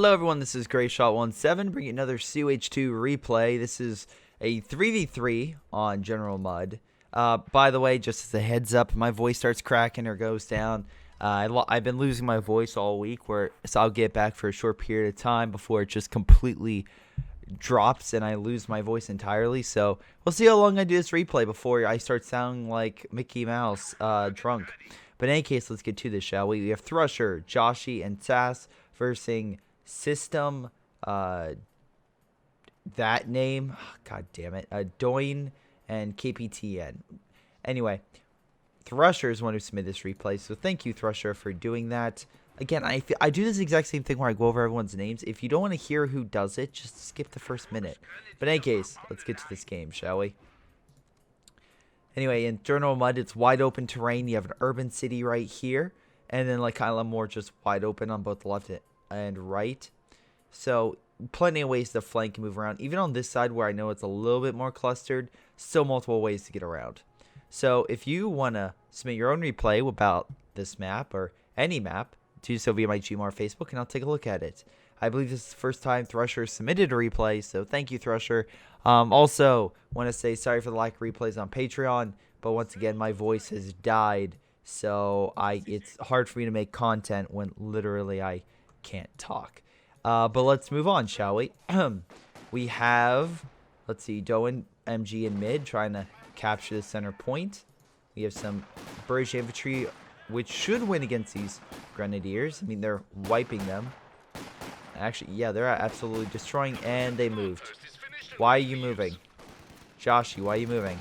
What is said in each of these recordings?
Hello everyone, this is Greyshot17 bringing another COH2 replay. This is a 3v3 on General Mud. By the way, just as a heads up, my voice starts cracking or goes down. I've been losing my voice all week, so I'll get back for a short period of time before it just completely drops and I lose my voice entirely. So we'll see how long I do this replay before I start sounding like Mickey Mouse drunk. But in any case, let's get to this, shall we? We have Thrusher, Joshi, and Sass versus System, that name, god damn it, Doin and KPTN. Anyway, Thrusher is one who submitted this replay, so thank you, Thrusher, for doing that. Again, I do this exact same thing where I go over everyone's names. If you don't want to hear who does it, just skip the first minute. But in any case, let's get to this game, shall we? Anyway, in General Mud, it's wide open terrain. You have an urban city right here, and then like kind of more just wide open on both the left and right. So plenty of ways to flank and move around. Even on this side where I know it's a little bit more clustered, still multiple ways to get around. So if you want to submit your own replay about this map or any map, do so via my Gmar Facebook and I'll take a look at it. I believe this is the first time Thrusher submitted a replay, so thank you, Thrusher. Also, want to say sorry for the lack of replays on Patreon, but once again, my voice has died, so it's hard for me to make content when literally I can't talk. But let's move on, shall we? We have, let's see, Doan, MG, and mid trying to capture the center point. We have some British infantry, which should win against these grenadiers. I mean, they're wiping them. Actually, yeah, they're absolutely destroying, and they moved. Why are you moving? Joshi, why are you moving?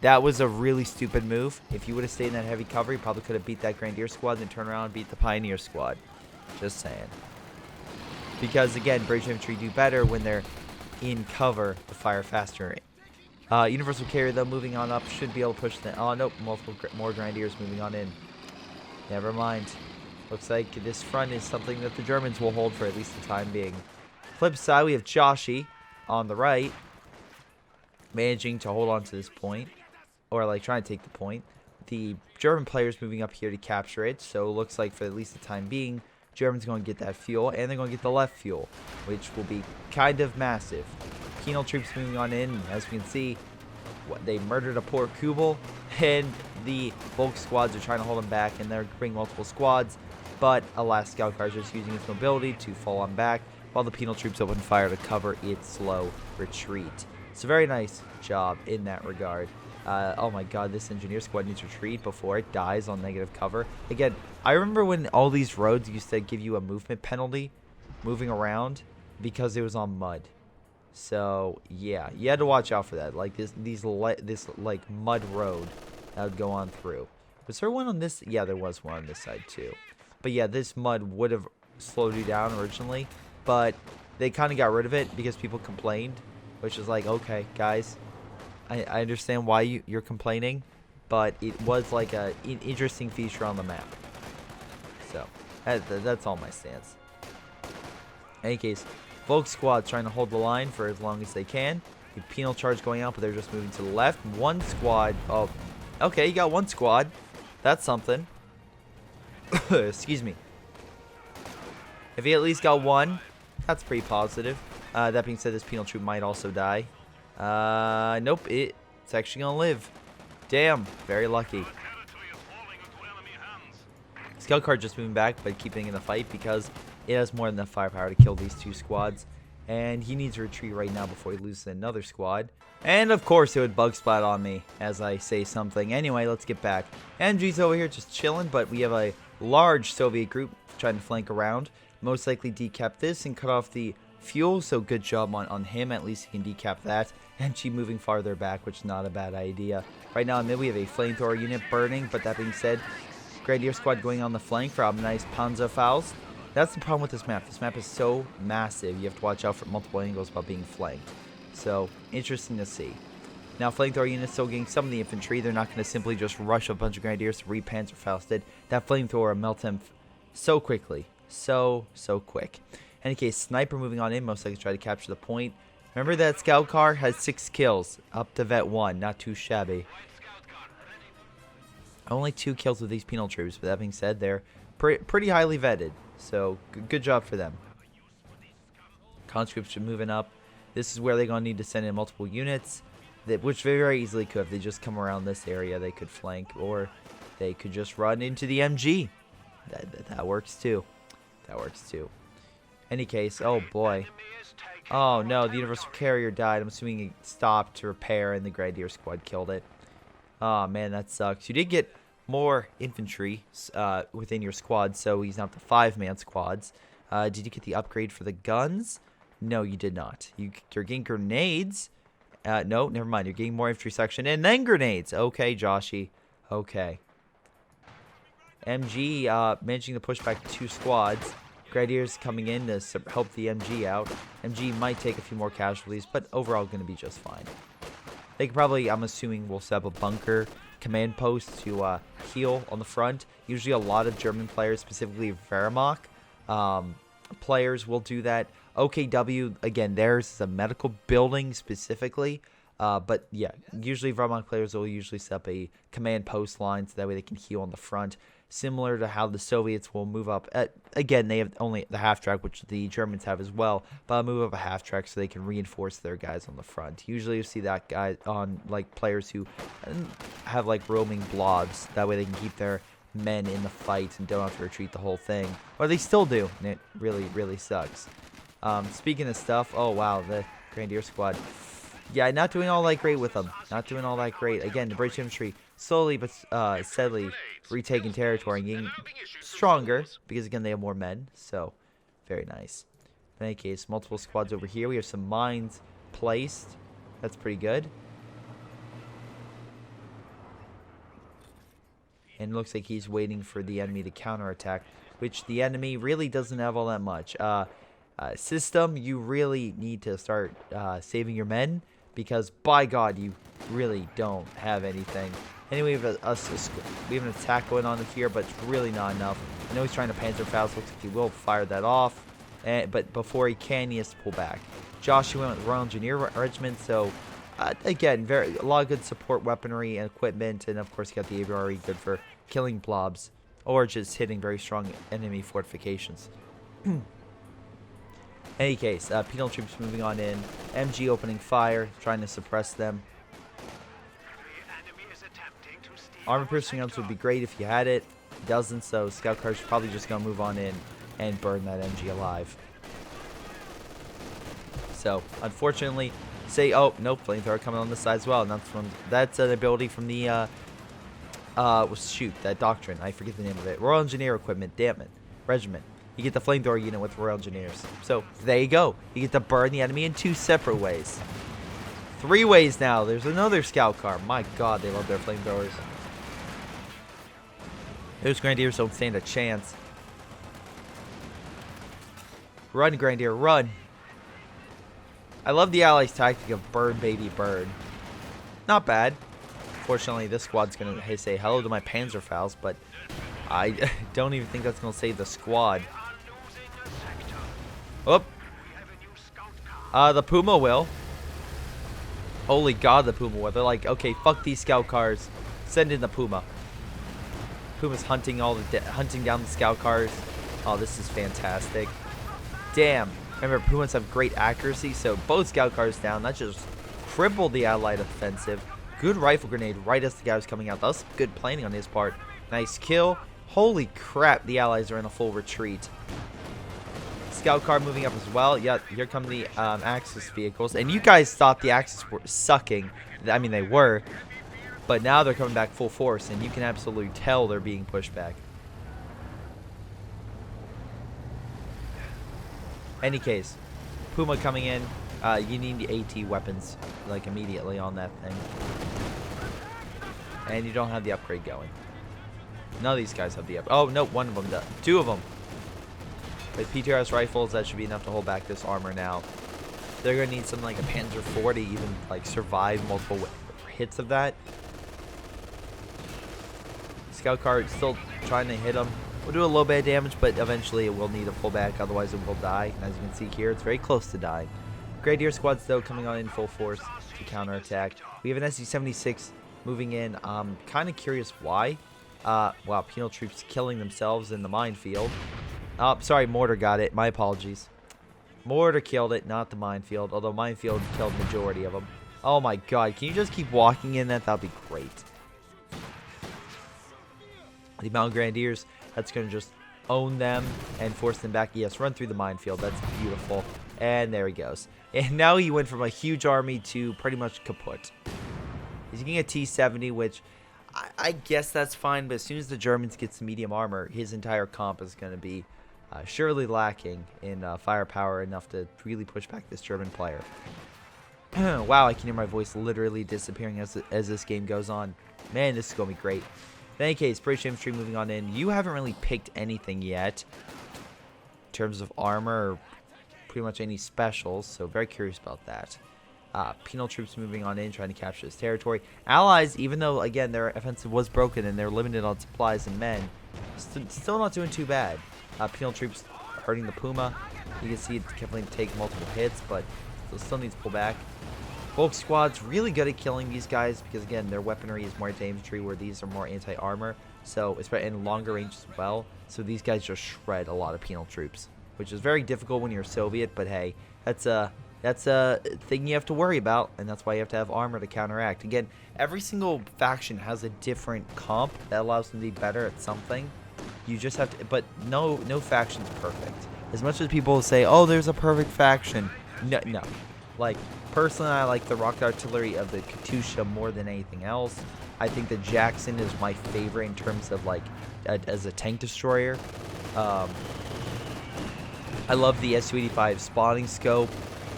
That was a really stupid move. If you would have stayed in that heavy cover, you probably could have beat that Grenadier squad and then turn around and beat the Pioneer squad. Just saying. Because, again, British infantry do better when they're in cover to fire faster. Universal Carrier, though, moving on up, should be able to push the... Oh, nope, more Grenadiers moving on in. Never mind. Looks like this front is something that the Germans will hold for at least the time being. Flip side, we have Joshi on the right, managing to hold on to this point, or like trying to take the point. The German players moving up here to capture it, so it looks like for at least the time being, Germans going to get that fuel, and they're going to get the left fuel, which will be kind of massive. Penal troops moving on in, as we can see, they murdered a poor Kubel, and the bulk squads are trying to hold them back, and they're bringing multiple squads. But alas, Scout Car is just using its mobility to fall on back, while the penal troops open fire to cover its slow retreat. It's a very nice job in that regard. Oh my god, this engineer squad needs to retreat before it dies on negative cover. Again, I remember when all these roads used to give you a movement penalty, moving around, because it was on mud. So yeah, you had to watch out for that. Like this like mud road that would go on through. Was there one on this? Yeah, there was one on this side too. But yeah, this mud would have slowed you down originally, but they kind of got rid of it because people complained, which is like, okay, guys, I understand why you're complaining, but it was like an interesting feature on the map. So that's all my stance. In any case, Volk squad trying to hold the line for as long as they can. The penal charge going out, but they're just moving to the left. One squad. Oh, okay, you got one squad. That's something. Excuse me. If he at least got one, that's pretty positive. That being said, this penal troop might also die. Nope, it's actually gonna live. Damn, very lucky. Scout car just moving back, but keeping in the fight because it has more than enough firepower to kill these two squads. And he needs to retreat right now before he loses another squad. And of course it would bug splat on me as I say something. Anyway, let's get back. MG's over here just chilling, but we have a large Soviet group trying to flank around. Most likely decap this and cut off the fuel, so good job on him. At least he can decap that. MG moving farther back, which is not a bad idea. Right now in mid we have a flamethrower unit burning, but that being said, Grenadier squad going on the flank for a nice Panzerfaust. That's the problem with this map. This map is so massive, you have to watch out for multiple angles about being flanked. So, interesting to see. Now, flamethrower units still getting some of the infantry. They're not going to simply just rush a bunch of Grenadiers to re-Panzerfausted. That flamethrower melts them so quickly. So quick. In any case, Sniper moving on in, most likely try to capture the point. Remember that Scout Car has 6 kills, up to Vet 1. Not too shabby. Only 2 kills with these penal troops, but that being said, they're pretty highly vetted. So good job for them. Conscripts are moving up. This is where they're going to need to send in multiple units, which they very easily could. If they just come around this area, they could flank, or they could just run into the MG. That works too. That works too. Any case, oh boy. Oh no, the Universal Carrier died. I'm assuming it stopped to repair and the Grenadier Squad killed it. Oh man, that sucks. You did get more infantry within your squad, so he's now up to 5-man squads. Did you get the upgrade for the guns? No, you did not. You're getting grenades. No, never mind. You're getting more infantry section and then grenades. Okay, Joshy. Okay. MG managing to push back 2 squads. Grenadiers coming in to help the MG out. MG might take a few more casualties, but overall going to be just fine. They could probably, I'm assuming, will set up a bunker command post to heal on the front. Usually a lot of German players, specifically Wehrmacht players, will do that. OKW, again, theirs is a medical building specifically. But yeah, usually Wehrmacht players will usually set up a command post line so that way they can heal on the front. Similar to how the Soviets will move up. Again, they have only the half track, which the Germans have as well. But move up a half track so they can reinforce their guys on the front. Usually you see that guy on like players who have like roaming blobs. That way they can keep their men in the fight and don't have to retreat the whole thing. Or they still do, and it really, really sucks. Speaking of stuff, oh wow, the Grenadier Squad. Yeah, not doing all that great with them. Not doing all that great. Again, the British infantry slowly but steadily retaking territory and getting stronger because, again, they have more men. So, very nice. In any case, multiple squads over here. We have some mines placed. That's pretty good. And it looks like he's waiting for the enemy to counterattack, which the enemy really doesn't have all that much. System, you really need to start saving your men. Because, by God, you really don't have anything. Anyway, we have an attack going on here, but it's really not enough. I know he's trying to Panzerfaust. Looks like he will fire that off. But before he can, he has to pull back. Josh went with Royal Engineer Regiment. So, again, a lot of good support weaponry and equipment. And, of course, you got the ABRE, good for killing blobs. Or just hitting very strong enemy fortifications. Any case, penal troops moving on in. MG opening fire, trying to suppress them. Armor piercing guns would be great if you had it. It doesn't, so scout cars are probably just going to move on in and burn that MG alive. So, unfortunately, oh, nope, flamethrower coming on this side as well. And that's an ability from the, shoot, that doctrine. I forget the name of it. Royal Engineer Equipment, damn it. Regiment. You get the flamethrower unit with Royal Engineers. So, there you go. You get to burn the enemy in 2 separate ways. 3 ways now. There's another scout car. My God, they love their flamethrowers. Those Grenadiers don't stand a chance. Run, Grenadier, run. I love the Allies' tactic of burn, baby, burn. Not bad. Fortunately, this squad's going to say hello to my Panzerfaust, but I don't even think that's going to save the squad. Oh. The Puma will. Holy God, the Puma will. They're like, okay, fuck these scout cars. Send in the Puma. Puma's hunting down the scout cars. Oh, this is fantastic. Damn. Remember, Pumas have great accuracy, so both scout cars down. That just crippled the Allied offensive. Good rifle grenade right as the guy was coming out. That was good planning on his part. Nice kill. Holy crap, the Allies are in a full retreat. Scout car moving up as well. Yeah, here come the Axis vehicles. And you guys thought the Axis were sucking. I mean, they were. But now they're coming back full force, and you can absolutely tell they're being pushed back. Any case, Puma coming in. You need the AT weapons, like, immediately on that thing. And you don't have the upgrade going. None of these guys have the upgrade. Oh, no, one of them does. 2 of them. With PTRS rifles, that should be enough to hold back this armor now. They're going to need something like a Panzer IV to even, like, survive multiple hits of that. Scout car still trying to hit them. We'll do a little bit of damage, but eventually it will need a pullback, otherwise it will die. And as you can see here, it's very close to dying. Grenadier squads, though, coming on in full force to counterattack. We have an SC-76 moving in. Kind of curious why. Wow, penal troops killing themselves in the minefield. Oh, sorry, mortar got it. My apologies. Mortar killed it, not the minefield. Although minefield killed majority of them. Oh my god, can you just keep walking in that? That'd be great. The Mountain Grenadiers, that's going to just own them and force them back. Yes, run through the minefield. That's beautiful. And there he goes. And now he went from a huge army to pretty much kaput. He's getting a T-70, which I guess that's fine. But as soon as the Germans get some medium armor, his entire comp is going to be surely lacking in firepower enough to really push back this German player. Wow, I can hear my voice literally disappearing as this game goes on. Man, this is going to be great. In any case, British infantry moving on in. You haven't really picked anything yet in terms of armor or pretty much any specials, so very curious about that. Penal troops moving on in, trying to capture this territory. Allies, even though, again, their offensive was broken and they're limited on supplies and men, still not doing too bad. Penal troops hurting the Puma. You can see it's definitely take multiple hits, but still needs to pull back. Bulk squad's really good at killing these guys because, again, their weaponry is more anti-infantry, where these are more anti-armor. So it's in longer range as well. So these guys just shred a lot of penal troops, which is very difficult when you're Soviet. But hey, that's a thing you have to worry about, and that's why you have to have armor to counteract. Again, every single faction has a different comp that allows them to be better at something. You just have to, but no faction's perfect. As much as people say, oh, there's a perfect faction. No. Like, personally, I like the rocket artillery of the Katyusha more than anything else. I think the Jackson is my favorite in terms of, like, as a tank destroyer. I love the Su-85 spotting scope.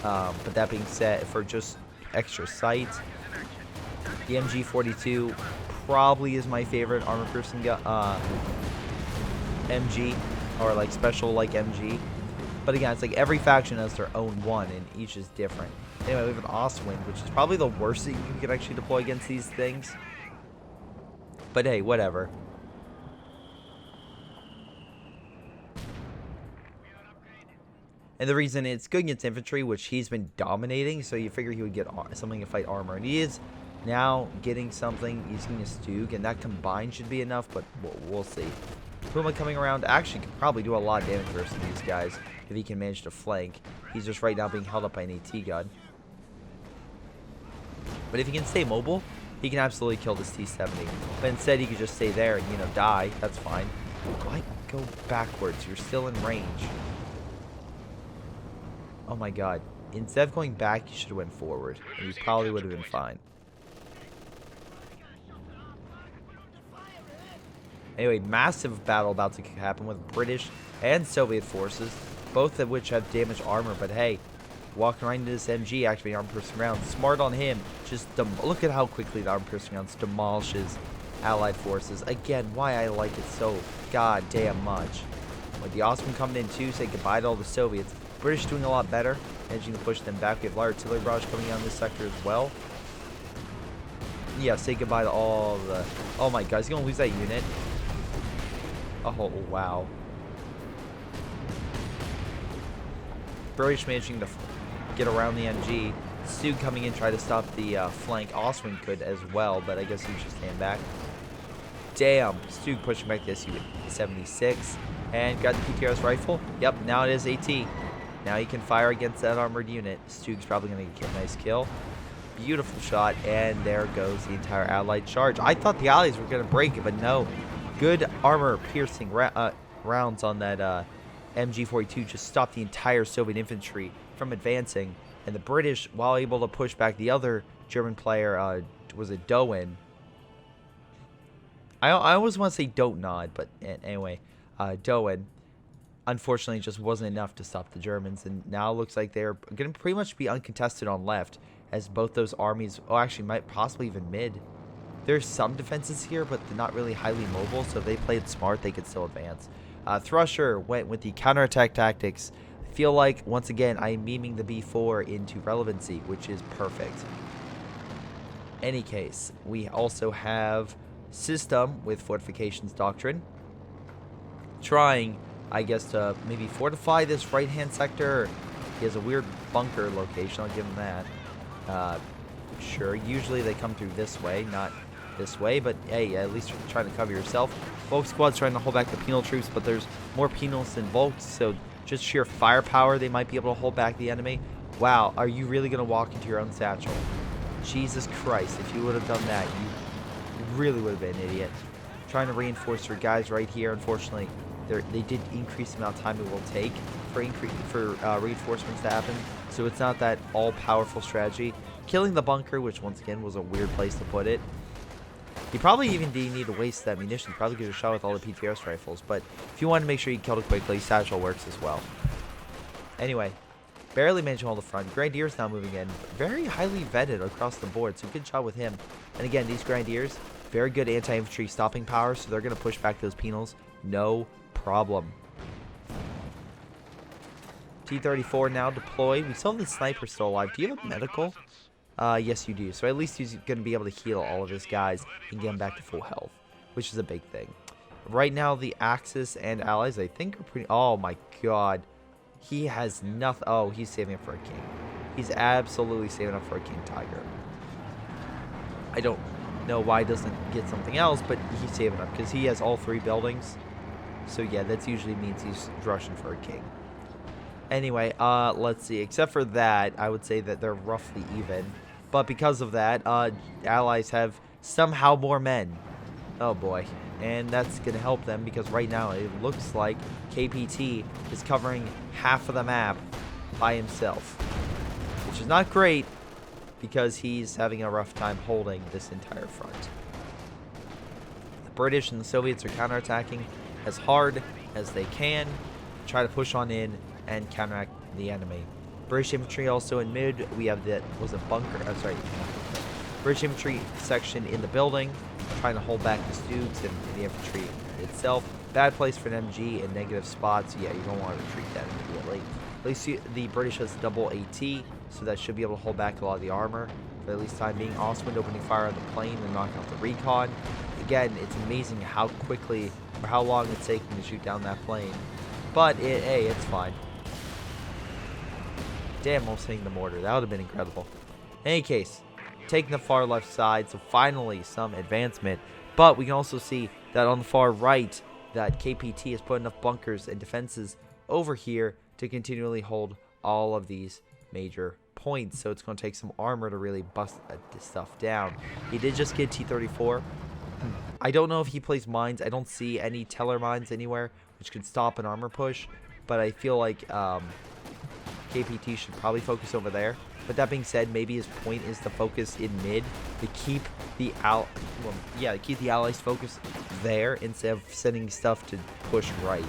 But that being said, for just extra sight, the MG42 probably is my favorite armor-piercing MG, or, like, special, like, MG. But again, it's like every faction has their own one, and each is different. Anyway, we have an Ostwind, which is probably the worst thing you can actually deploy against these things. But hey, whatever. And the reason it's good against infantry, which he's been dominating, so you figure he would get something to fight armor. And he is now getting something using a Stug, and that combined should be enough, but we'll see. Puma coming around actually could probably do a lot of damage versus these guys if he can manage to flank. He's just right now being held up by an AT gun. But if he can stay mobile, he can absolutely kill this T-70. But instead, he could just stay there and, you know, die. That's fine. Why go backwards? You're still in range. Oh my god. Instead of going back, you should have went forward. And you probably would have been fine. Anyway, massive battle about to happen with British and Soviet forces, both of which have damaged armor. But hey, walking right into this MG, activating armor-piercing rounds. Smart on him. Just look at how quickly the armor-piercing rounds demolishes Allied forces. Again, why I like it so goddamn much. With the Ostwind coming in too, say goodbye to all the Soviets. British doing a lot better, managing to push them back. We have light artillery barrage coming on this sector as well. Yeah, say goodbye to all the... Oh my god, he's going to lose that unit. Oh, wow. British managing to get around the MG. Stug coming in, try to stop the flank. Ostwind could as well, but I guess he just stand back. Damn. Stug pushing back this U-76. And got the PTRS rifle. Yep, now it is AT. Now he can fire against that armored unit. Stug's probably going to get a nice kill. Beautiful shot. And there goes the entire Allied charge. I thought the Allies were going to break it, but no. Good armor-piercing rounds on that MG42 just stopped the entire Soviet infantry from advancing. And the British, while able to push back the other German player, was it Doan? I always want to say Don't Nod, but anyway, Doan, unfortunately, just wasn't enough to stop the Germans. And now it looks like they're going to pretty much be uncontested on left, as both those armies, actually might possibly even mid. There's some defenses here, but they're not really highly mobile, so if they played smart, they could still advance. Thrusher went with the counterattack tactics. I feel like, once again, I'm memeing the B4 into relevancy, which is perfect. Any case, we also have System with Fortifications Doctrine, trying, I guess, to maybe fortify this right-hand sector. He has a weird bunker location, I'll give him that. Sure, usually they come through this way, not this way, but hey, at least you're trying to cover yourself. Volk squad's trying to hold back the penal troops, but there's more penals than Volks, so just sheer firepower, they might be able to hold back the enemy. Wow, are you really going to walk into your own satchel? Jesus Christ, if you would have done that, you really would have been an idiot. Trying to reinforce your guys right here. Unfortunately, they did increase the amount of time it will take for reinforcements to happen, so it's not that all-powerful strategy. Killing the bunker, which once again was a weird place to put it. He probably even didn't need to waste that munition. He probably could have shot with all the PTS rifles, but if you want to make sure you killed it quickly, satchel works as well. Anyway, barely managed to hold the front. Grenadiers now moving in. Very highly vetted across the board, so good job with him. And again, these Grenadiers, very good anti-infantry stopping power, so they're going to push back those penals. No problem. T-34 now deployed. We still have the sniper still alive. Do you have a medical? Yes, you do. So at least he's going to be able to heal all of his guys and get him back to full health, which is a big thing. Right now, the Axis and allies, I think, are pretty... Oh, my God. He has nothing... Oh, he's saving up for a king. He's absolutely saving up for a king tiger. I don't know why he doesn't get something else, but he's saving up because he has all 3 buildings. So, yeah, that usually means he's rushing for a king. Anyway, let's see. Except for that, I would say that they're roughly even. But because of that, allies have somehow more men. Oh, boy. And that's going to help them because right now it looks like KPT is covering half of the map by himself. Which is not great because he's having a rough time holding this entire front. The British and the Soviets are counterattacking as hard as they can. Try to push on in and counteract the enemy. British infantry also in mid. We have the bunker. I'm sorry, British infantry section in the building, trying to hold back the Stoogs and the infantry itself. Bad place for an MG in negative spots. Yeah, you don't want to retreat that immediately. At least the British has double AT, so that should be able to hold back a lot of the armor for at least time being. Ostwind opening fire on the plane and knocking out the recon. Again, it's amazing how quickly or how long it's taking to shoot down that plane. But hey, it's fine. Damn, almost hitting the mortar. That would have been incredible. In any case, taking the far left side, so finally some advancement. But we can also see that on the far right, that KPT has put enough bunkers and defenses over here to continually hold all of these major points. So it's going to take some armor to really bust this stuff down. He did just get T-34. I don't know if he plays mines. I don't see any teller mines anywhere, which could stop an armor push. But I feel like KPT should probably focus over there. But that being said, maybe his point is to focus in mid to keep the allies focused there instead of sending stuff to push right.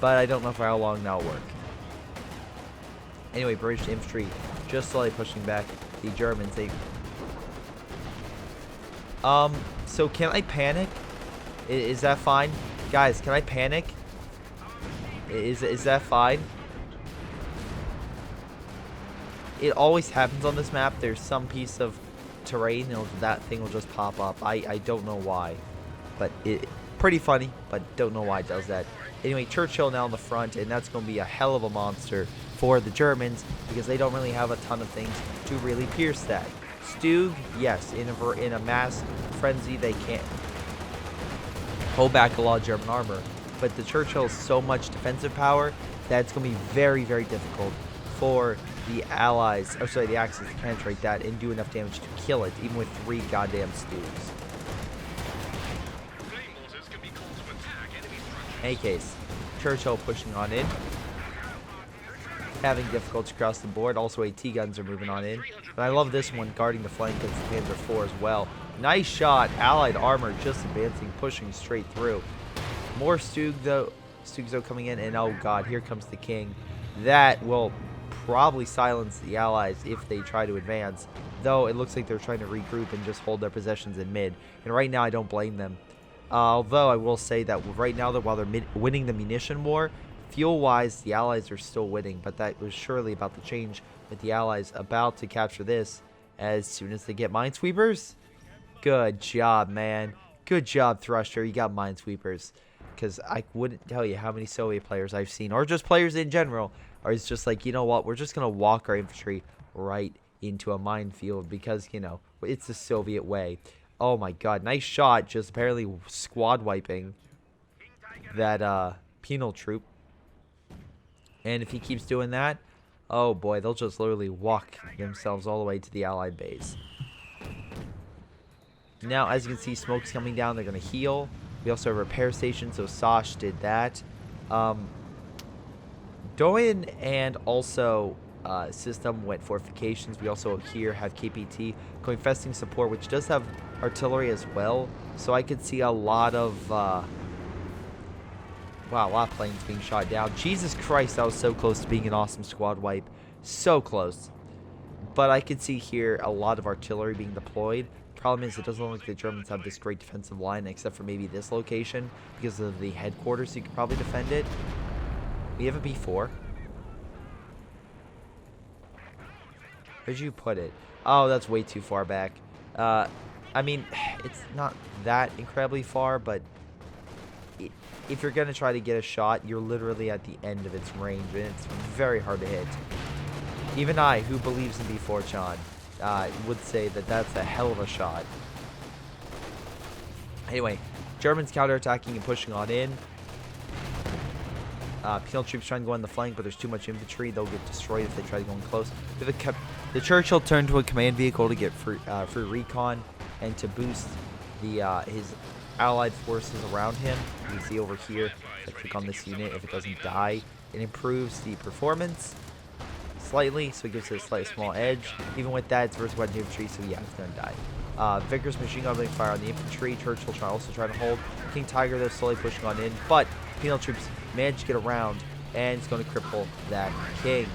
But I don't know for how long that'll work. Anyway, British infantry just slowly pushing back the Germans. So can I panic? Is that fine? Guys, can I panic? Is that fine? It always happens on this map. There's some piece of terrain and that thing will just pop up. I don't know why. But pretty funny, but don't know why it does that. Anyway, Churchill now in the front, and that's going to be a hell of a monster for the Germans because they don't really have a ton of things to really pierce that. Stug, yes, in a mass frenzy, they can't hold back a lot of German armor. But the Churchill has so much defensive power that it's going to be very, very difficult for the Allies, or sorry, the Axis to penetrate that and do enough damage to kill it, even with 3 goddamn Stugs. In any case, Churchill pushing on in. Having difficulty across the board. Also, AT guns are moving on in. But I love this one, guarding the flank against the Panzer IV as well. Nice shot. Allied armor just advancing, pushing straight through. More Stugs coming in, and oh god, here comes the King. That will probably silence the Allies if they try to advance. Though it looks like they're trying to regroup and just hold their possessions in mid. And right now, I don't blame them. Although I will say that right now, while they're winning the munition war, fuel-wise, the Allies are still winning. But that was surely about to change with the Allies about to capture this as soon as they get minesweepers. Good job, man. Good job, Thruster. You got minesweepers. Because I wouldn't tell you how many Soviet players I've seen, or just players in general, are just like, you know what, we're just going to walk our infantry right into a minefield because, you know, it's the Soviet way. Oh my god, nice shot. Just apparently squad wiping that penal troop. And if he keeps doing that, oh boy, they'll just literally walk themselves all the way to the allied base. Now, as you can see, smoke's coming down. They're going to heal. We also have repair stations, so Sash did that. Doan and also System went Fortifications. We also here have KPT going Festing Support, which does have artillery as well. So I could see a lot of... wow, a lot of planes being shot down. Jesus Christ, that was so close to being an awesome squad wipe. So close. But I could see here a lot of artillery being deployed. Problem is, it doesn't look like the Germans have this great defensive line, except for maybe this location, because of the headquarters. You could probably defend it. We have a B4. Where'd you put it? Oh, that's way too far back. I mean, it's not that incredibly far, but if you're going to try to get a shot, you're literally at the end of its range, and it's very hard to hit. Even I, who believes in B4 Chan, would say that that's a hell of a shot. Anyway, Germans counterattacking and pushing on in. Penal troops trying to go on the flank, but there's too much infantry. They'll get destroyed if they try to go in close. The Churchill turned to a command vehicle to get free recon and to boost his allied forces around him. You can see over here, I click on this unit. If it doesn't die, it improves the performance slightly, so it gives it a slight small edge. Even with that, it's versus wet infantry, so yeah, it's gonna die. Vickers machine gun fire on the infantry. Churchill also trying to hold. King Tiger, though, slowly pushing on in, but penal troops manage to get around, and it's going to cripple that king.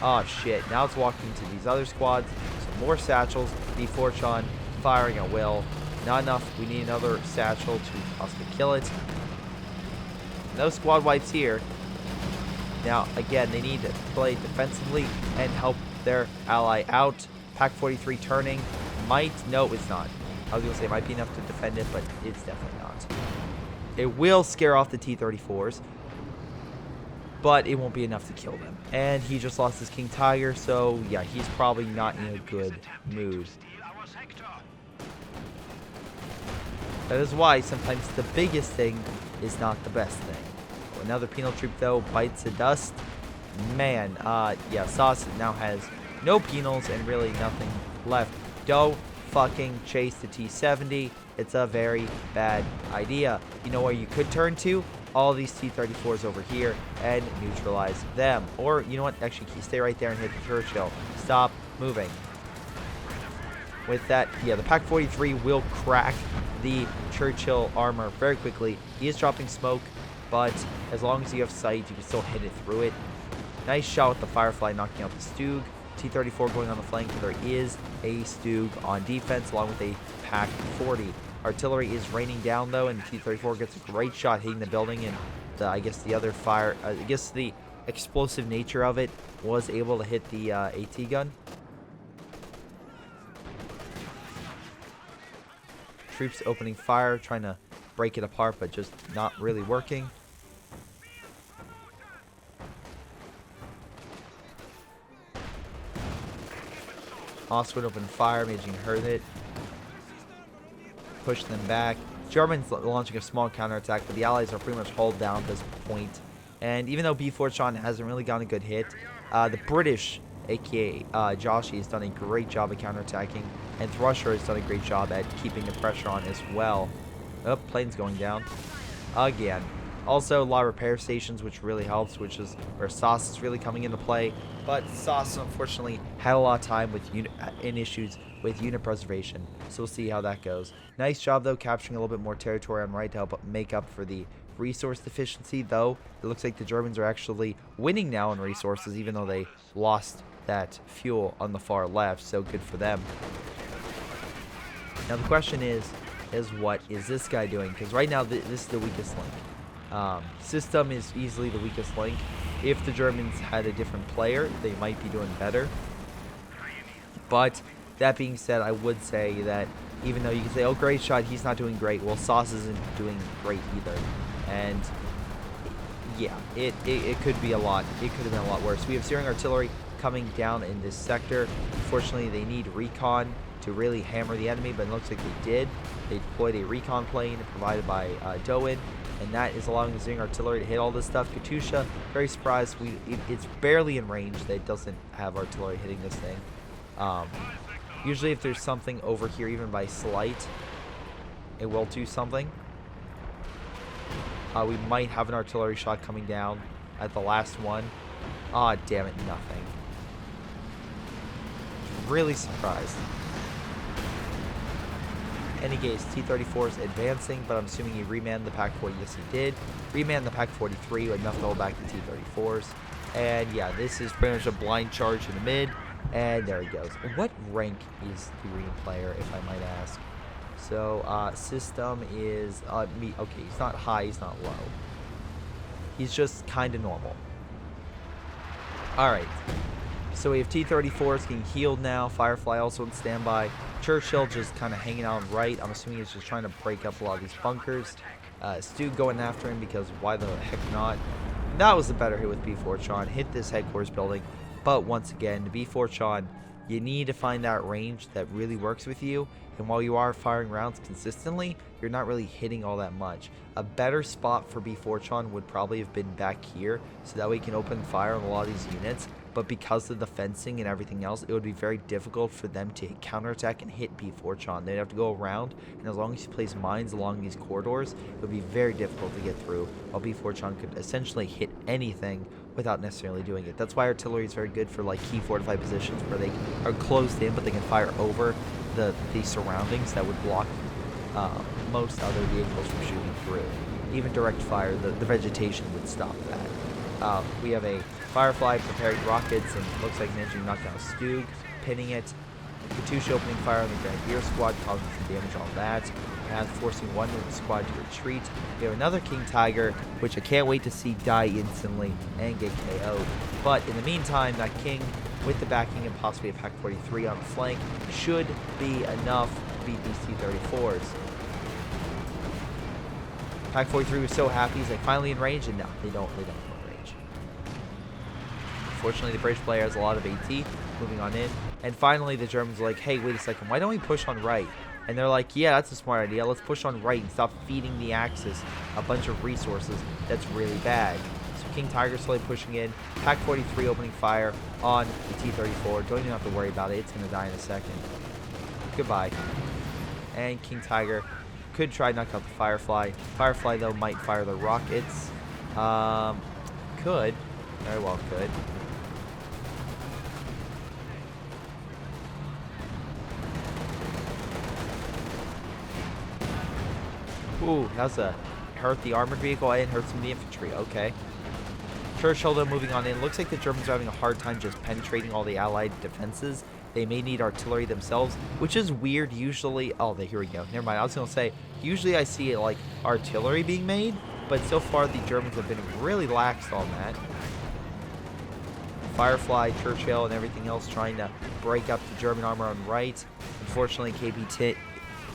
Oh shit, now it's walking to these other squads. Some more satchels. B4 Chan firing at will. Not enough. We need another satchel to possibly kill it. No squad wipes here. Now, again, they need to play defensively and help their ally out. Pack 43 turning. Might. No, it's not. I was going to say it might be enough to defend it, but it's definitely not. It will scare off the T-34s, but it won't be enough to kill them. And he just lost his King Tiger, so yeah, he's probably not in a good mood. That is why sometimes the biggest thing is not the best thing. Another penal troop, though, bites the dust. Man, yeah, Sauce now has no penals and really nothing left. Don't fucking chase the T-70. It's a very bad idea. You know where you could turn to? All these T-34s over here and neutralize them. Or, you know what? Actually, stay right there and hit the Churchill. Stop moving. With that, yeah, the Pack 43 will crack the Churchill armor very quickly. He is dropping smoke, but as long as you have sight, you can still hit it through it. Nice shot with the Firefly knocking out the Stug. T-34 going on the flank. There is a Stug on defense along with a Pack 40. Artillery is raining down, though, and the T-34 gets a great shot hitting the building, and I guess the other fire, I guess the explosive nature of it was able to hit the AT gun. Troops opening fire, trying to break it apart, but just not really working. Oswald opened fire, managing to hurt it. Push them back. Germans launching a small counterattack, but the Allies are pretty much hauled down at this point. And even though B4 Sean hasn't really gotten a good hit, the British, aka Joshi, has done a great job at counterattacking, and Thrusher has done a great job at keeping the pressure on as well. Oh, plane's going down again. Also, a lot of repair stations, which really helps, which is where Sauce is really coming into play. But Sauce, unfortunately, had a lot of time with issues with unit preservation, so we'll see how that goes. Nice job, though, capturing a little bit more territory on right to help make up for the resource deficiency, though. It looks like the Germans are actually winning now in resources, even though they lost that fuel on the far left, so good for them. Now, the question is what is this guy doing? Because right now, this is the weakest link. System is easily the weakest link. If the Germans had a different player, they might be doing better. But that being said, I would say that even though you can say, oh, Greyshot, he's not doing great. Well, Sauce isn't doing great either. And yeah, it could be a lot. It could have been a lot worse. We have steering artillery coming down in this sector. Unfortunately, they need recon to really hammer the enemy, but it looks like they did. They deployed a recon plane provided by Doan, and that is allowing the Zing artillery to hit all this stuff. Katusha, very surprised. It's barely in range that it doesn't have artillery hitting this thing. Usually if there's something over here, even by slight, it will do something. We might have an artillery shot coming down at the last one. Ah, damn it, nothing. Really surprised. Any case, T-34 is advancing, but I'm assuming he remanned the Pak-40. Yes, he did. Remanned the Pak-43 with enough to hold back the T-34s. And yeah, this is pretty much a blind charge in the mid. And there he goes. What rank is the green player, if I might ask? So, system is, okay, he's not high, he's not low. He's just kind of normal. Alright. So we have T-34s getting healed now. Firefly also on standby. Churchill just kind of hanging out on right. I'm assuming he's just trying to break up a lot of these bunkers. Stu going after him because why the heck not? That was the better hit with B4 hit this headquarters building. But once again, B4 you need to find that range that really works with you. And while you are firing rounds consistently, you're not really hitting all that much. A better spot for B4 would probably have been back here, so that way you can open fire on a lot of these units. But because of the fencing and everything else, it would be very difficult for them to counterattack and hit B4 They'd have to go around, and as long as he plays mines along these corridors, it would be very difficult to get through, while B4 could essentially hit anything without necessarily doing it. That's why artillery is very good for like key fortified positions where they are closed in, but they can fire over the surroundings that would block most other vehicles from shooting through. Even direct fire, the vegetation would stop that. We have a Firefly preparing rockets, and looks like managing to knock down Stug, pinning it. Katusha opening fire on the Grenadier squad, causing some damage on that, and forcing one squad to retreat. We have another King Tiger, which I can't wait to see die instantly and get KO'd. But in the meantime, that King, with the backing and possibly a Pak-43 on the flank, should be enough to beat these T-34s. Pak-43 was so happy, he's like finally in range, and no, they don't go in range. Unfortunately, the British player has a lot of AT, moving on in. And finally, the Germans are like, hey, wait a second, why don't we push on right? And they're like, yeah, that's a smart idea. Let's push on right and stop feeding the Axis a bunch of resources. That's really bad. So King Tiger slowly pushing in. Pak-43 opening fire on the T-34. Don't even have to worry about it. It's going to die in a second. Goodbye. And King Tiger could try to knock out the Firefly. Firefly, though, might fire the rockets. Could. Very well could. Ooh, that's a hurt the armored vehicle and hurt some of the infantry. Okay. Churchill, though, moving on in. Looks like the Germans are having a hard time just penetrating all the Allied defenses. They may need artillery themselves, which is weird. Usually, oh, here we go. Never mind. I was going to say, usually I see like artillery being made, but so far the Germans have been really lax on that. Firefly, Churchill, and everything else trying to break up the German armor on right. Unfortunately, KP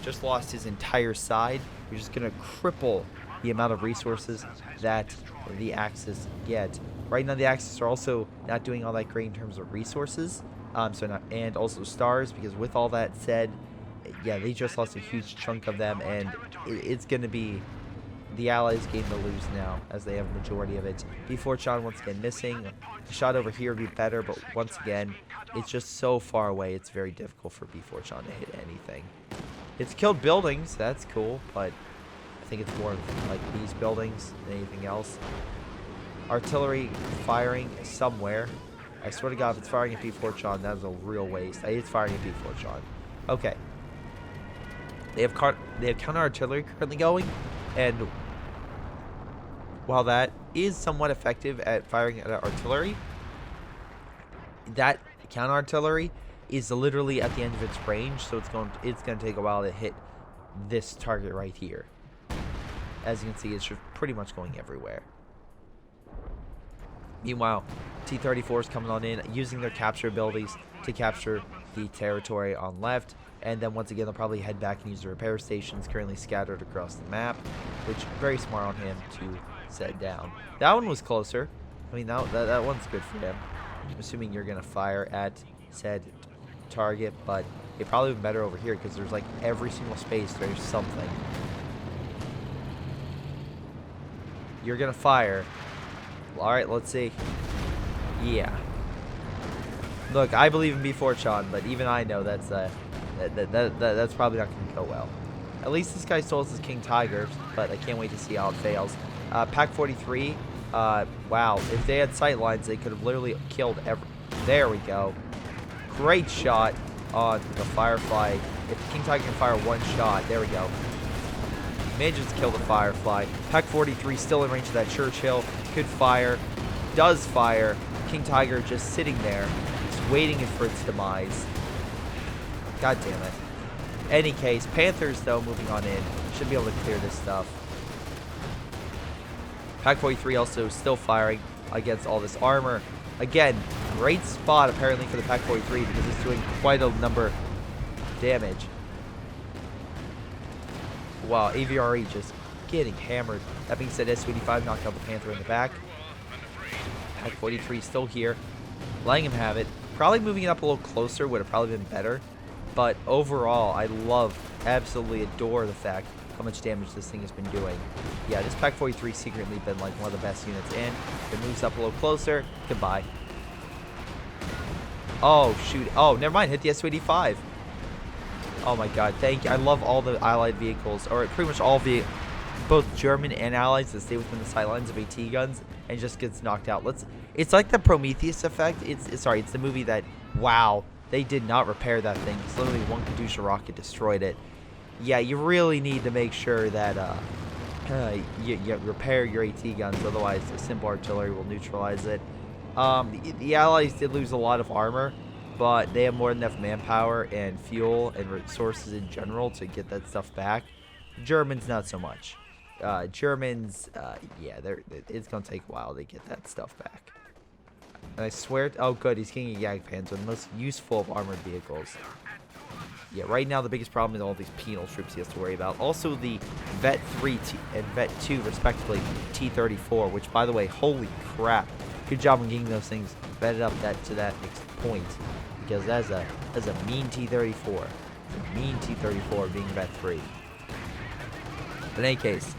just lost his entire side. You're just going to cripple the amount of resources that the Axis get. Right now, the Axis are also not doing all that great in terms of resources. And also stars, because with all that said, yeah, they just lost a huge chunk of them, and it's going to be the Allies' game to lose now, as they have a majority of it. B4 once again missing. The shot over here would be better, but once again, it's just so far away, it's very difficult for B4 to hit anything. It's killed buildings, that's cool, but I think it's more like these buildings than anything else. Artillery firing somewhere. I swear to God, if it's firing at B4 that is a real waste. It's firing at B4 Okay. They have counter artillery currently going, and while that is somewhat effective at firing at artillery, that counter artillery is literally at the end of its range, so it's going to take a while to hit this target right here. As you can see, it's just pretty much going everywhere. Meanwhile, T-34 is coming on in, using their capture abilities to capture the territory on left, and then once again they'll probably head back and use the repair stations currently scattered across the map, which very smart on him to set down. That one was closer. I mean, that one's good for him. I'm assuming you're going to fire at said target, but it probably been better over here because there's like every single space there's something. You're going to fire. All right, let's see. Yeah. Look, I believe in B4chan, but even I know that's that's probably not going to go well. At least this guy stole his King Tigers, but I can't wait to see how it fails. Pack 43. Wow, if they had sight lines, they could have literally killed every... There we go. Great shot on the Firefly. If King Tiger can fire one shot, there we go. Manages to kill the Firefly. Pack 43 still in range of that Churchill. Could fire. Does fire. King Tiger just sitting there, just waiting for its demise. God damn it. Any case, Panthers, though, moving on in. Should be able to clear this stuff. Pack 43 also still firing against all this armor. Again, great spot, apparently, for the Pack 43 because it's doing quite a number of damage. Wow, AVRE just getting hammered. That being said, S25 knocked out the Panther in the back. Pack 43 still here. Letting him have it. Probably moving it up a little closer would have probably been better. But overall, I love, absolutely adore the fact how much damage this thing has been doing. Yeah, this Pack 43 secretly been like one of the best units in. It moves up a little closer. Goodbye. Oh, shoot. Oh, never mind. Hit the S-85. Oh, my God. Thank you. I love all the Allied vehicles, or pretty much all both German and Allies that stay within the sightlines of AT guns and just gets knocked out. It's like the Prometheus effect. It's the movie that, wow, they did not repair that thing. It's literally one Katyusha rocket destroyed it. Yeah, you really need to make sure that you repair your AT guns, otherwise the simple artillery will neutralize it. The Allies did lose a lot of armor, but they have more than enough manpower and fuel and resources in general to get that stuff back. Germans, not so much. Germans, yeah, it's going to take a while to get that stuff back. And I swear, oh good, he's getting a Jagdpanzer, the most useful of armored vehicles. Yeah, right now the biggest problem is all these penal troops he has to worry about. Also the Vet 3 and Vet 2, respectively, T-34, which, by the way, holy crap. Good job on getting those things vetted up to that point. Because that's a mean T-34. A mean T-34 being Vet 3. But in any case,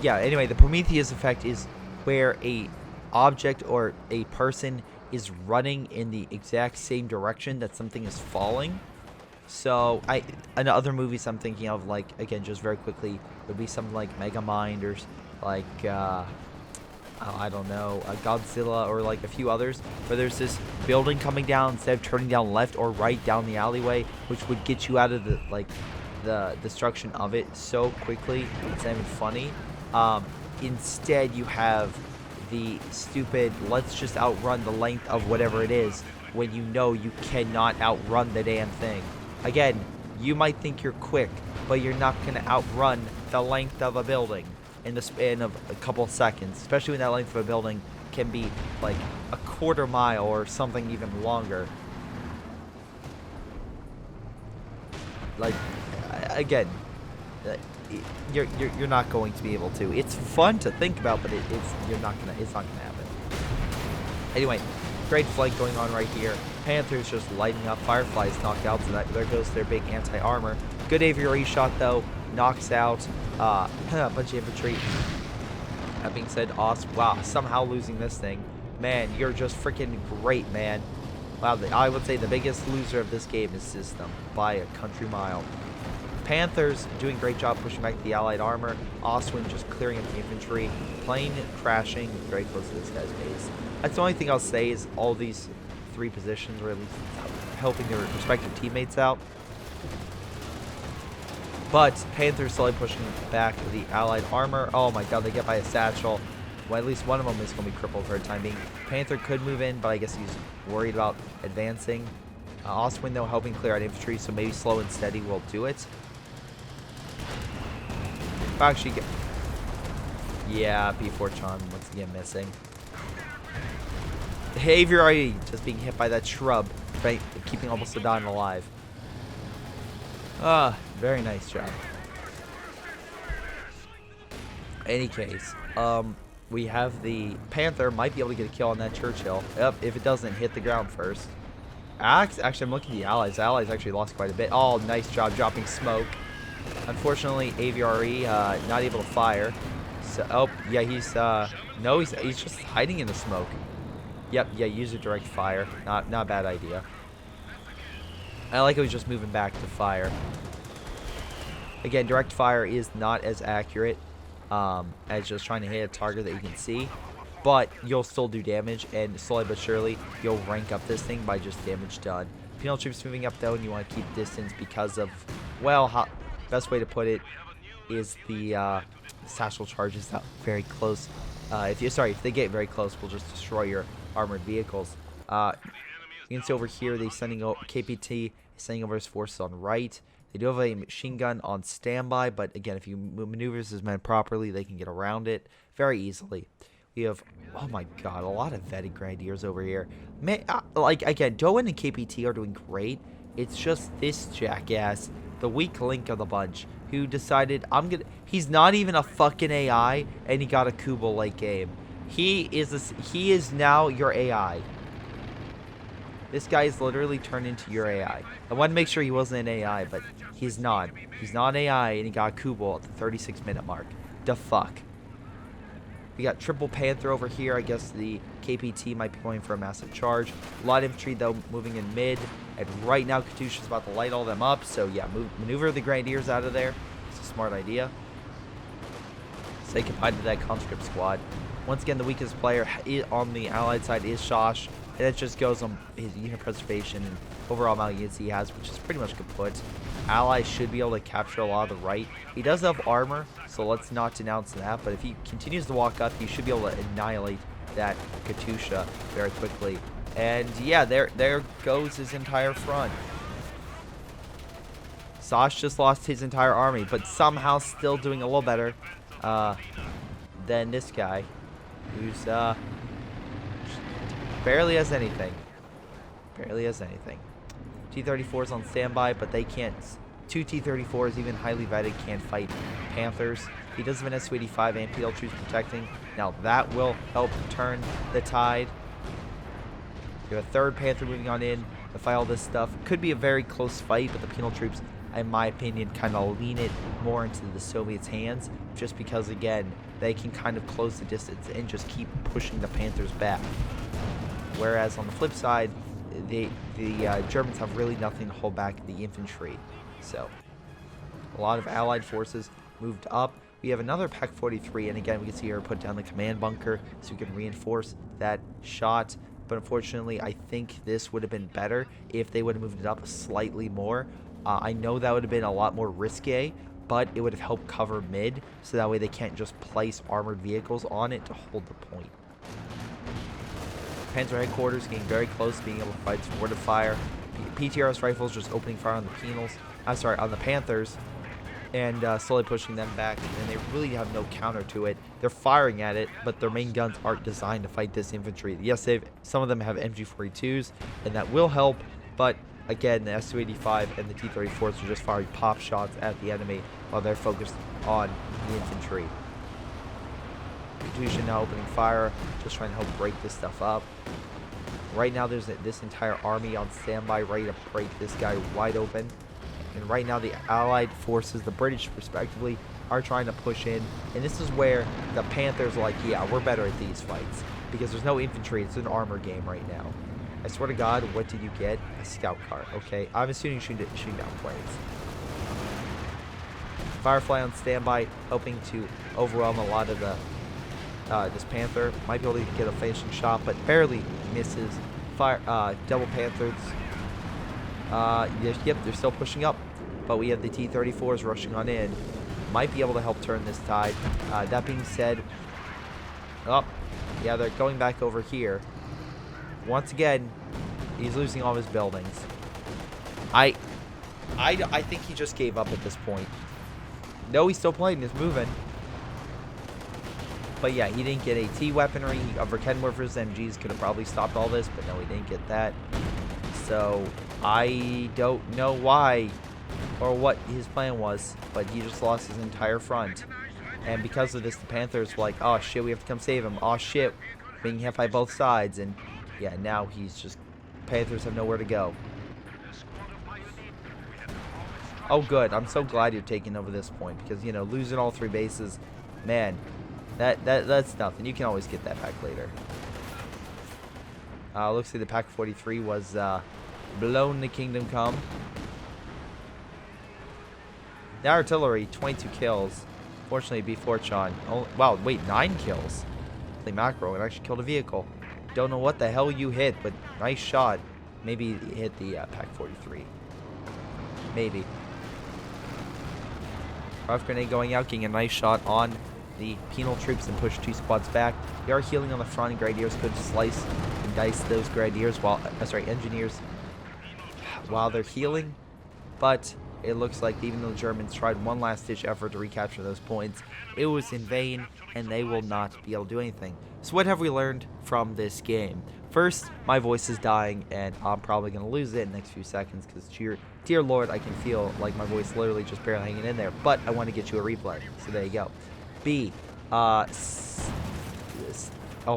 yeah, anyway, the Prometheus effect is where a object or a person is running in the exact same direction that something is falling. So in other movies I'm thinking of, like, again, just very quickly, would be something like Megamind or like I don't know, Godzilla, or like a few others where there's this building coming down, instead of turning down left or right down the alleyway, which would get you out of the destruction of it so quickly. It's not even funny. Instead you have the stupid, let's just outrun the length of whatever it is, when you know you cannot outrun the damn thing. Again, you might think you're quick, but you're not going to outrun the length of a building in the span of a couple of seconds, especially when that length of a building can be like a quarter mile or something even longer. Like, again, you're not going to be able to. It's fun to think about, but it's not gonna happen. Anyway, great flank going on right here. Panthers just lighting up. Fireflies knocked out, so there goes their big anti-armor. Good AVRE shot though, knocks out a bunch of infantry. That being said, wow, somehow losing this thing. Man, you're just freaking great, man. Wow, I would say the biggest loser of this game is System by a country mile. Panthers doing a great job pushing back the Allied armor. Oswin just clearing up the infantry. Plane crashing very close to this guy's base. That's the only thing I'll say is all these three positions were at least helping their respective teammates out. But Panthers slowly pushing back the Allied armor. Oh my god, they get by a satchel. Well, at least one of them is going to be crippled for the time being. Panther could move in, but I guess he's worried about advancing. Oswin, though, helping clear out infantry, so maybe slow and steady will do it. Actually, yeah, B4chan once again missing. AVRE just being hit by that shrub, right, keeping almost a Don alive. Very nice job. Any case, We have the Panther. Might be able to get a kill on that Churchill. Yep, if it doesn't hit the ground first. Actually, I'm looking at the Allies. The Allies actually lost quite a bit. Oh, nice job dropping smoke. Unfortunately, AVRE not able to fire. So, oh, yeah, no, he's just hiding in the smoke. Yep, yeah, use a direct fire. Not a bad idea. I like how he's just moving back to fire. Again, direct fire is not as accurate as just trying to hit a target that you can see. But you'll still do damage, and slowly but surely, you'll rank up this thing by just damage done. Penal troops moving up, though, and you want to keep distance because of, well, best way to put it is the satchel charges out very close. If they get very close, we'll just destroy your armored vehicles. You can see over here, KPT is sending over his forces on right. They do have a machine gun on standby, but again, if you maneuvers his men properly, they can get around it very easily. We have, oh my god, a lot of vetted grenadiers over here. Man, again, Doen and KPT are doing great. It's just this jackass, the weak link of the bunch, who decided he's not even a fucking AI, and he got a Kubo late game. He is now your AI. This guy is literally turned into your AI. I wanted to make sure he wasn't an AI, but he's not. He's not an AI, and he got Kubo at the 36-minute mark. The fuck. We got triple Panther over here. I guess the KPT might be going for a massive charge. A lot of infantry, though, moving in mid. And right now, Katusha's about to light all them up. So, yeah, maneuver the Grenadiers out of there. It's a smart idea. Say goodbye to that conscript squad. Once again, the weakest player on the Allied side is Shosh. And it just goes on his unit preservation and overall amount of units he has, which is pretty much kaput. Allies should be able to capture a lot of the right. He does have armor, so let's not denounce that. But if he continues to walk up, he should be able to annihilate that Katusha very quickly. And yeah, there goes his entire front. Sosh just lost his entire army, but somehow still doing a little better than this guy, who's barely has anything. Barely has anything. T-34s on standby, but they can't. Two T-34s, even highly vetted, can't fight Panthers. He does have an Su-85 and PL troops protecting. Now that will help turn the tide. You have a third Panther moving on in to fight all this stuff. Could be a very close fight, but the penal troops, in my opinion, kind of lean it more into the Soviets' hands, just because, again, they can kind of close the distance and just keep pushing the Panthers back. Whereas on the flip side, the Germans have really nothing to hold back the infantry. So, a lot of Allied forces moved up. We have another Pack 43, and again, we can see here put down the command bunker so we can reinforce that shot. But unfortunately, I think this would have been better if they would have moved it up slightly more. I know that would have been a lot more risque, but it would have helped cover mid, so that way they can't just place armored vehicles on it to hold the point. Panzer headquarters getting very close, being able to fight supportive fire. PTRS rifles just opening fire on the penals. On the Panthers, and slowly pushing them back, and they really have no counter to it. They're firing at it, but their main guns aren't designed to fight this infantry. Yes, some of them have MG42s, and that will help, but again, the Su-85 and the T-34s are just firing pop shots at the enemy while they're focused on the infantry. Katusha now opening fire, just trying to help break this stuff up. Right now, there's this entire army on standby, ready to break this guy wide open. And right now, the Allied forces, the British respectively, are trying to push in. And this is where the Panthers are like, yeah, we're better at these fights. Because there's no infantry. It's an armor game right now. I swear to God, what did you get? A scout car. Okay, I'm assuming shooting down planes. Firefly on standby, helping to overwhelm a lot of the this Panther. Might be able to get a finishing shot, but barely misses. Double Panthers. Yep, they're still pushing up, but we have the T-34s rushing on in. Might be able to help turn this tide. That being said, yeah, they're going back over here. Once again, he's losing all of his buildings. I think he just gave up at this point. No, he's still playing. He's moving. But yeah, he didn't get AT weaponry. Kenworthers MGs could have probably stopped all this, but no, he didn't get that. So I don't know why or what his plan was, but he just lost his entire front. And because of this, the Panthers were like, oh shit, we have to come save him. Oh shit, being hit by both sides. And yeah, now he's just, Panthers have nowhere to go. Oh good, I'm so glad you're taking over this point, because you know, losing all 3 bases, man, that's nothing. You can always get that back later. Looks like the Pack 43 was blown to Kingdom Come. The artillery, 22 kills. Fortunately, beat Fortune. Oh, wow, wait, 9 kills. The macro, it actually killed a vehicle. Don't know what the hell you hit, but nice shot. Maybe it hit the Pack 43. Maybe. Rough grenade going out, getting a nice shot on the penal troops and push 2 squads back. They are healing on the front, and Grenadiers could slice and dice those Grenadiers while, Engineers while they're healing. But it looks like even though the Germans tried one last-ditch effort to recapture those points, it was in vain, and they will not be able to do anything. So what have we learned from this game? First, my voice is dying, and I'm probably going to lose it in the next few seconds, because dear Lord, I can feel like my voice literally just barely hanging in there. But I want to get you a replay, so there you go. B, oh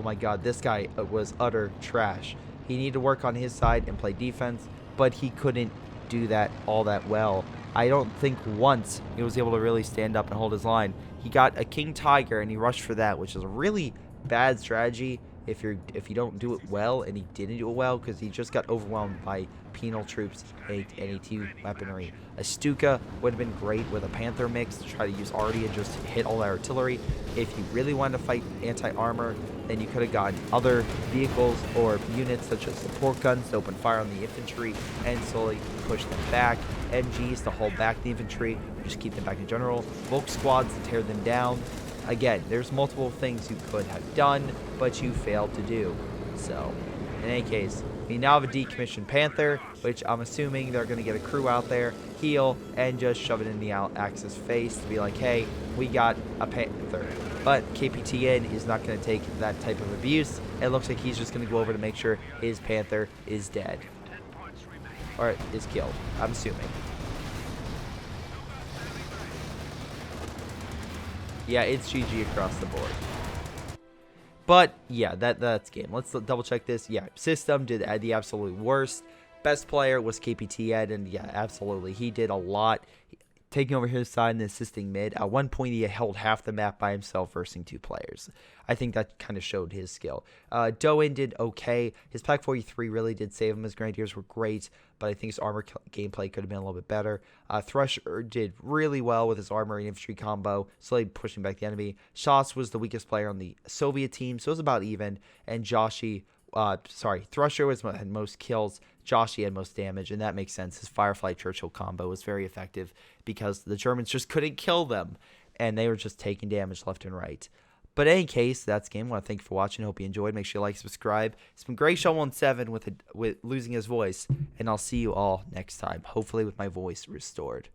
my god, this guy was utter trash. He needed to work on his side and play defense, but he couldn't do that all that well. I don't think once he was able to really stand up and hold his line. He got a King Tiger and he rushed for that, which is a really bad strategy if you don't do it well, and he didn't do it well because he just got overwhelmed by penal troops and AT weaponry. A Stuka would have been great with a Panther mix to try to use arty and just hit all the artillery. If you really wanted to fight anti-armor, then you could have gotten other vehicles or units such as support guns to open fire on the infantry and slowly push them back. MGs to hold back the infantry, just keep them back in general. Volk squads to tear them down. Again, there's multiple things you could have done, but you failed to do. So, in any case, we now have a decommissioned Panther, which I'm assuming they're going to get a crew out there, heal, and just shove it in the Axis face to be like, hey, we got a Panther. But KPTN is not going to take that type of abuse. It looks like he's just going to go over to make sure his Panther is dead. Or is killed, I'm assuming. Yeah, it's GG across the board. But yeah, that's game. Let's double check this. Yeah, system did the absolute worst. Best player was KPTN, and yeah, absolutely, he did a lot, taking over his side and assisting mid. At one point, he held half the map by himself versus 2 players. I think that kind of showed his skill. Doen did okay. His Pack 43 really did save him. His Grenadiers were great, but I think his armor gameplay could have been a little bit better. Thrusher did really well with his armor and infantry combo, slowly pushing back the enemy. Shots was the weakest player on the Soviet team, so it was about even. And Thrusher had most kills. Joshi had most damage, and that makes sense. His Firefly Churchill combo was very effective because the Germans just couldn't kill them, and they were just taking damage left and right. But in any case, that's the game. I want to thank you for watching. Hope you enjoyed. Make sure you like, subscribe. It's been Greyshot17 with losing his voice, and I'll see you all next time, hopefully with my voice restored.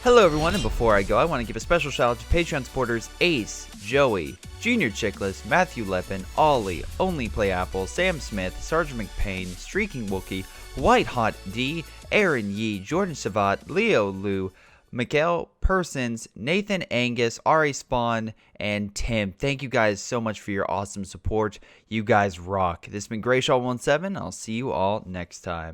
Hello everyone, and before I go, I want to give a special shout out to Patreon supporters Ace, Joey, Junior Chickless, Matthew Leppen, Ollie, Onlyplayapples, Sam Smith, Sergeant McPain, Streakingwookie, WhiteHotD, Aaron Yee, Jordan Shavit, Leo Lou, Mikael, Persons, Nathan, Angus, Ari Spawn, and Tim. Thank you guys so much for your awesome support. You guys rock. This has been Greyshot17. I'll see you all next time.